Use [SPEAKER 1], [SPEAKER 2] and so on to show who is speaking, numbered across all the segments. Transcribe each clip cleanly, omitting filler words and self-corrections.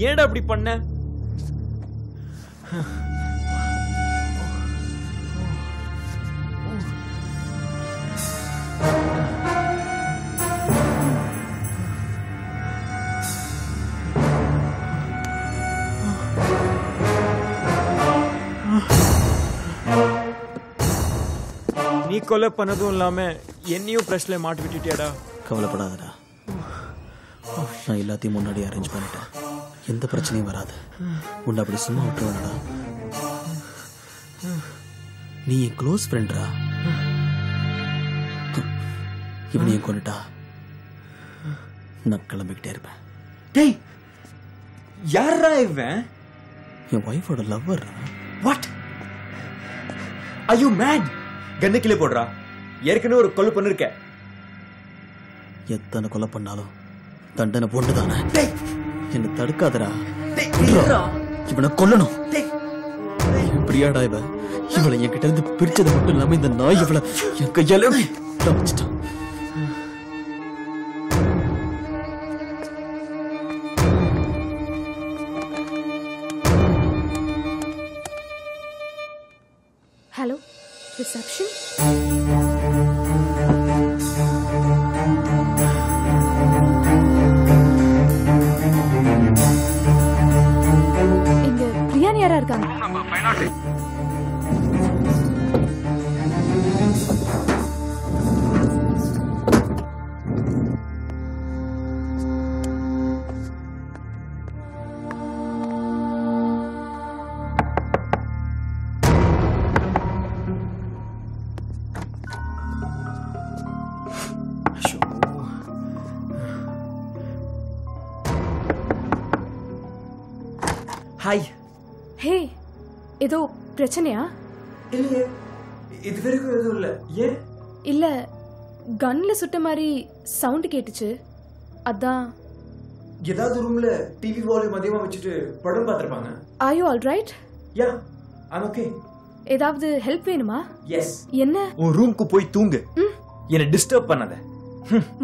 [SPEAKER 1] ஏன்டா அப்படி பண்ண? நீ கொலை பண்ணதும் இல்லாம என்னையும் பிரஷ்ல மாட்டி விட்டுட்டியாடா.
[SPEAKER 2] கவலைப்படாதடா, நான் எல்லாத்தையும் முன்னாடி அரேஞ்ச் பண்ணிட்டேன். எந்த பிரச்சனையும் வராது. உன்னை அப்படி சும்மா விட்டுருவேடா. நீ என் க்ளோஸ் ஃப்ரெண்ட்ரா. இவனையும் கொண்டுட்டா நான் கிளம்பிக்கிட்டே இருப்பேன்.
[SPEAKER 1] டேய், யாரா இவன்?
[SPEAKER 2] என் ஒய்ஃபோட lover.
[SPEAKER 1] What? Are you mad? கண்ணு கிளி போடுறா. ஏற்கனவே ஒரு கொலை பண்ணிருக்க.
[SPEAKER 2] எத்தனை கொலை பண்ணாலும் தண்டனை போட்டுதானே. என்ன தடுக்காதடா. இவனை கொல்லணும். இப்படியாடா இவளை என்கிட்ட இருந்து பிரிச்சது மட்டும் இல்லாம இந்த நாய் இவளை என் கையால வச்சுட்டான்.
[SPEAKER 3] Hello, reception. இங்க பிரியாணி யாரா இருக்காங்க?
[SPEAKER 1] ஹாய்.
[SPEAKER 3] ஹே, ஏதோ பிரச்சனையா?
[SPEAKER 1] இல்லையே, இது வரைக்கும் எதுவும் இல்ல. ஏன்?
[SPEAKER 3] இல்ல, கன்ல சுட்ட மாதிரி சவுண்ட் கேட்டுச்சு, அதான்.
[SPEAKER 1] ஏதாவது ரூம்ல டிவி வால்யூம் அதிகமா வச்சுட்டு படம் பார்த்திருப்பாங்க.
[SPEAKER 3] Are you all right?
[SPEAKER 1] Yeah, I'm okay.
[SPEAKER 3] ஏதாவது ஹெல்ப் வேணுமா?
[SPEAKER 1] எஸ்.
[SPEAKER 3] என்ன?
[SPEAKER 1] உன் ரூம்க்கு போய் தூங்கு. என்ன டிஸ்டர்ப் பண்ணாத.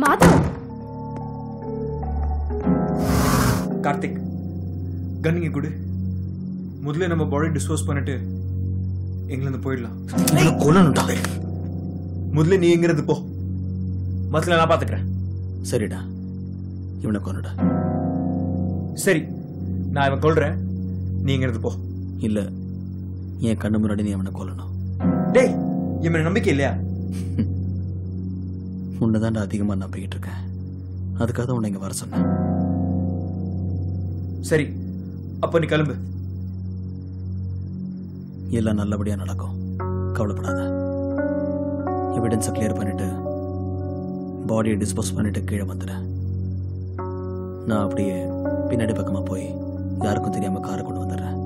[SPEAKER 3] மாதவ்.
[SPEAKER 1] கார்த்திக், கன்னிங்க கொடு. முதல்ல நம்ம பாடி டிஸ்போஸ் பண்ணிட்டு எங்கிருந்து போயிடலாம்.
[SPEAKER 2] கொல்லணும்டா.
[SPEAKER 1] முதல்ல நீ எங்கிருந்து போ, மத்தல நான் பாத்துக்கிறேன்.
[SPEAKER 2] சரிடா, இவனை கொன்னுடா.
[SPEAKER 1] சரி, நான் இவன் கொல்றேன், நீ எங்கிருந்து போ.
[SPEAKER 2] இல்ல, என் கண்ணு முன்னாடி நீ அவனை கொல்லணும்.
[SPEAKER 1] டேய், இவன் நம்பிக்கை இல்லையா?
[SPEAKER 2] உன்னதான்டா அதிகமா நம்பிக்கிட்டு இருக்கேன். அதுக்காக தான் உன்னை இங்க வர சொன்னேன்.
[SPEAKER 1] சரி, அப்ப நீ கிளம்பு.
[SPEAKER 2] எல்லாம் நல்லபடியா நடக்கும், கவலைப்படாத. எவிடன்ஸை கிளியர் பண்ணிட்டு பாடியை டிஸ்போஸ் பண்ணிட்டு கீழே வந்துடுறேன். நான் அப்படியே பின்னாடி பக்கமா போய் யாருக்கும் தெரியாம காரை கொண்டு வந்துடுறேன்.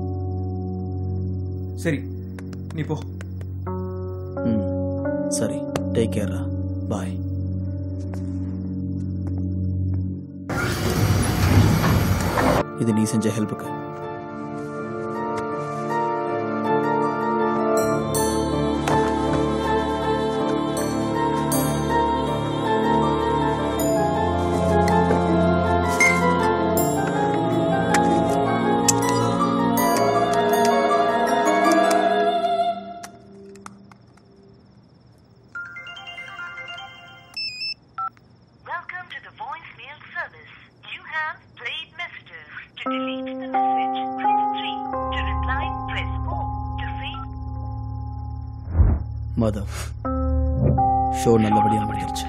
[SPEAKER 1] சரி, நீ போ.
[SPEAKER 2] சரி, டேக் கேர்ரா. பாய். இது நீ செஞ்ச ஹெல்ப்புக்கு. மாதவ், ஷோ நல்லபடியாக முடிஞ்சிருச்சு.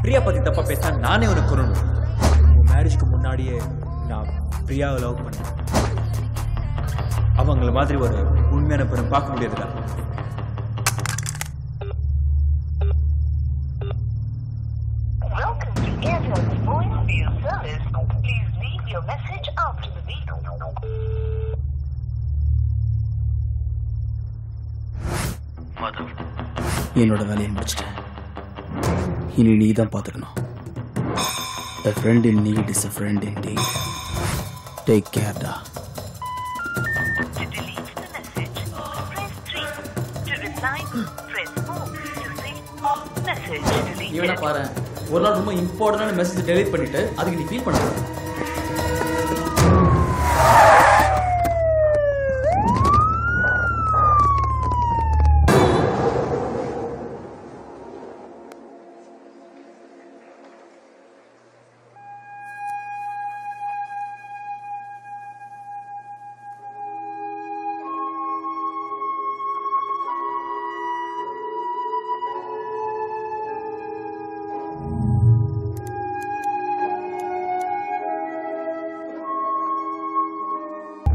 [SPEAKER 1] பிரியா பத்தி தப்பா பேசினா நானே உனக்கு கொல்லணும். முன்னாடியே நான் பிரியாவை லவ் பண்ணேன். அவங்கள மாதிரி ஒரு உண்மையான பெரும் பார்க்க முடியாதுடா.
[SPEAKER 2] என்னோட வேலையை முடிச்சிட்டேன். இனி நீ தான் பார்த்துக்கணும். A friend in need is a friend indeed. Take care, da.
[SPEAKER 4] To delete the message, press 3. To reply, press 4. To say, message deleted.
[SPEAKER 2] நீ வேணா பாரு, ஒரு நாள் ரொம்ப இம்பார்ட்டன்டான மெசேஜ் டெலீட் பண்ணிட்டு அதுக்கு நீ ஃபீல் பண்ண.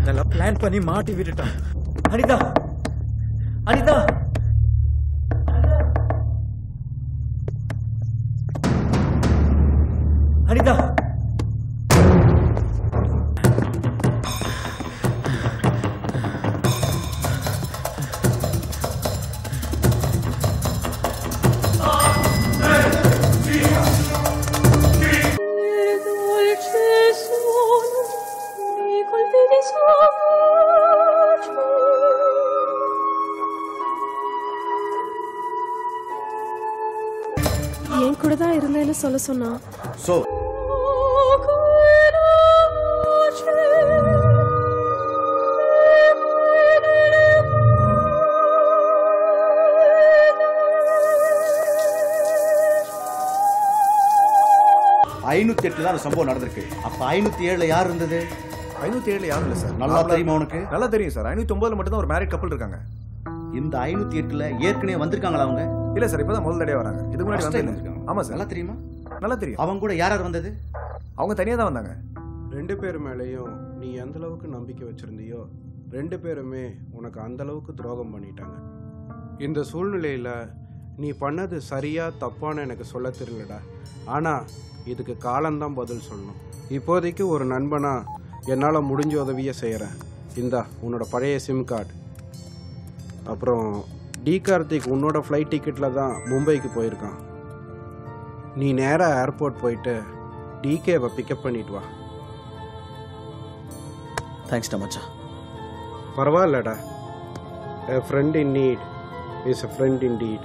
[SPEAKER 1] நல்லா பிளான் பண்ணி மாட்டி விட்டுட்டான். அனிதா, அனிதா, அனிதா,
[SPEAKER 3] என் கூட தான் இருந்தேன்னு சொல்ல சொன்னா.
[SPEAKER 5] So, ஐநூத்தி தான் அந்த சம்பவம் நடந்திருக்கு. அப்ப 507 யார் இருந்தது?
[SPEAKER 6] 507 யாரும் இல்ல சார்.
[SPEAKER 5] நல்லா தெரியுமா உனக்கு?
[SPEAKER 6] நல்லா தெரியும் சார். 509 மட்டும் தான் ஒரு மேரிட் கப்பல் இருக்காங்க.
[SPEAKER 5] இந்த 508 ஏற்கனவே வந்திருக்காங்களா அவங்க?
[SPEAKER 6] இல்ல சார், இப்பதான் முதல் தடவை வராங்க. இதுக்கு முன்னாடி
[SPEAKER 5] First time
[SPEAKER 6] வந்து
[SPEAKER 5] வந்திருக்காங்க.
[SPEAKER 6] ஆமா சார்.
[SPEAKER 5] நல்லா தெரியுமா?
[SPEAKER 6] நல்லா தெரியும்.
[SPEAKER 5] அவங்க கூட யார் யார் வந்தது?
[SPEAKER 6] அவங்க தனியா தான் வந்தாங்க.
[SPEAKER 7] 2 பேர் மேலேயும் நீ எந்த அளவுக்கு நம்பிக்கை வச்சிருந்தியோ 2 பேருமே உனக்கு அந்த அளவுக்கு துரோகம் பண்ணிட்டாங்க. இந்த சூழ்நிலையில நீ பண்ணது சரியா தப்பான்னு எனக்கு சொல்ல தெரியலடா. ஆனா இதுக்கு காலம்தான் பதில் சொல்லணும். இப்போதைக்கு ஒரு நண்பனா என்னால் முடிஞ்ச உதவியை செய்கிறேன். இந்தா உன்னோட பழைய சிம் கார்டு. அப்புறம் டி கார்த்திக் உன்னோட ஃப்ளைட் டிக்கெட்டில் தான் மும்பைக்கு போயிருக்கான். நீ நேராக ஏர்போர்ட் போயிட்டு டிகேவை பிக்கப் பண்ணிட்டு வா.
[SPEAKER 2] தேங்க்ஸ்டா மச்சான்.
[SPEAKER 7] பரவாயில்லடா. A friend in need is a friend indeed.